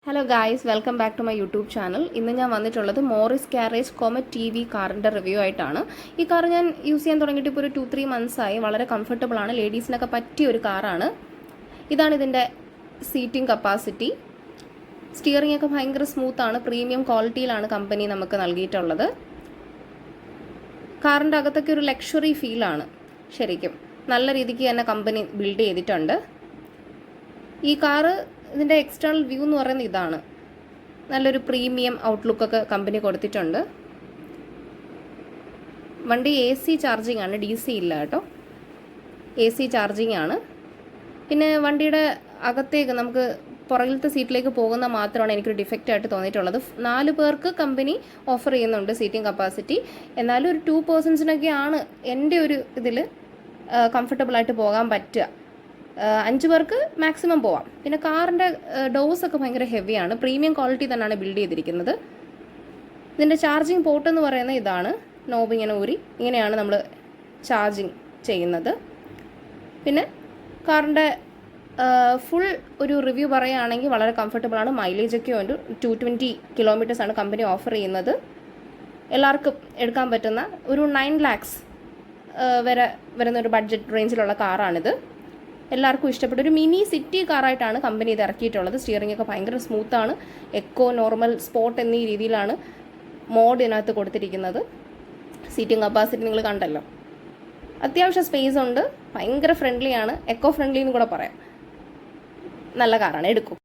Hello guys, welcome back to my YouTube channel. ഇന്ന് ഞാൻ വന്നിട്ടുള്ളത് മോറിസ് കാരേജ് കോമറ്റ് TV കാറിൻ്റെ റിവ്യൂ ആയിട്ടാണ്. ഈ കാർ ഞാൻ യൂസ് ചെയ്യാൻ തുടങ്ങിയിട്ട് ഇപ്പോൾ ഒരു 2-3 months ആയി. വളരെ കംഫർട്ടബിൾ ആണ്, ലേഡീസിനൊക്കെ പറ്റിയ ഒരു കാറാണ്. ഇതാണ് ഇതിൻ്റെ സീറ്റിംഗ് കപ്പാസിറ്റി. സ്റ്റിയറിംഗ് ഒക്കെ ഭയങ്കര സ്മൂത്താണ്, പ്രീമിയം ക്വാളിറ്റിയിലാണ് കമ്പനി നമുക്ക് നൽകിയിട്ടുള്ളത്. കാറിൻ്റെ അകത്തൊക്കെ ഒരു ലക്ഷറി ഫീലാണ്. ശരിക്കും നല്ല രീതിക്ക് തന്നെ കമ്പനി ബിൽഡ് ചെയ്തിട്ടുണ്ട്. ഈ കാറ് ഇതിൻ്റെ എക്സ്റ്റേണൽ വ്യൂ എന്ന് പറയുന്നത് ഇതാണ്. നല്ലൊരു പ്രീമിയം ഔട്ട്ലുക്കൊക്കെ കമ്പനി കൊടുത്തിട്ടുണ്ട്. വണ്ടി AC ചാർജിങ് ആണ്, DC ഇല്ല കേട്ടോ. AC ചാർജിങ് ആണ്. പിന്നെ വണ്ടിയുടെ അകത്തേക്ക് നമുക്ക് പുറകിലത്തെ സീറ്റിലേക്ക് പോകുന്ന മാത്രമാണ് എനിക്കൊരു ഡിഫക്റ്റ് ആയിട്ട് തോന്നിയിട്ടുള്ളത്. 4 പേർക്ക് കമ്പനി ഓഫർ ചെയ്യുന്നുണ്ട് സീറ്റിംഗ് കപ്പാസിറ്റി. എന്നാലും ഒരു 2 പേഴ്സൺസിനൊക്കെയാണ് എൻ്റെ ഒരു ഇതിൽ കംഫർട്ടബിളായിട്ട് പോകാൻ പറ്റുക. 5 പേർക്ക് മാക്സിമം പോവാം. പിന്നെ കാറിൻ്റെ ഡോസൊക്കെ ഭയങ്കര ഹെവിയാണ്, പ്രീമിയം ക്വാളിറ്റി തന്നെയാണ് ബിൽഡ് ചെയ്തിരിക്കുന്നത്. ഇതിൻ്റെ ചാർജിങ് പോർട്ട് എന്ന് പറയുന്നത് ഇതാണ്. നോബ് ഇങ്ങനെ ഊരി ഇങ്ങനെയാണ് നമ്മൾ ചാർജിങ് ചെയ്യുന്നത്. പിന്നെ കാറിൻ്റെ ഫുൾ ഒരു റിവ്യൂ പറയുകയാണെങ്കിൽ വളരെ കംഫർട്ടബിളാണ്. മൈലേജൊക്കെ ഉണ്ട്. 220 kilometers ആണ് കമ്പനി ഓഫർ ചെയ്യുന്നത്. എല്ലാവർക്കും എടുക്കാൻ പറ്റുന്ന ഒരു 9 lakhs വരെ വരുന്ന ഒരു ബഡ്ജറ്റ് റേഞ്ചിലുള്ള കാറാണിത്. എല്ലാവർക്കും ഇഷ്ടപ്പെട്ട ഒരു മിനി സിറ്റി കാറായിട്ടാണ് കമ്പനി ഇത് ഇറക്കിയിട്ടുള്ളത്. സ്റ്റിയറിംഗ് ഒക്കെ ഭയങ്കര സ്മൂത്താണ്. എക്കോ, നോർമൽ, സ്പോർട്ട് എന്നീ രീതിയിലാണ് മോഡ് ഇതിനകത്ത് കൊടുത്തിരിക്കുന്നത്. സീറ്റിംഗ് കപ്പാസിറ്റി നിങ്ങൾ കണ്ടല്ലോ. അത്യാവശ്യം സ്പേസ് ഉണ്ട്. ഭയങ്കര ഫ്രണ്ട്ലിയാണ്. എക്കോ ഫ്രണ്ട്ലി എന്ന് കൂടെ പറയാം. നല്ല കാറാണ്, എടുക്കും.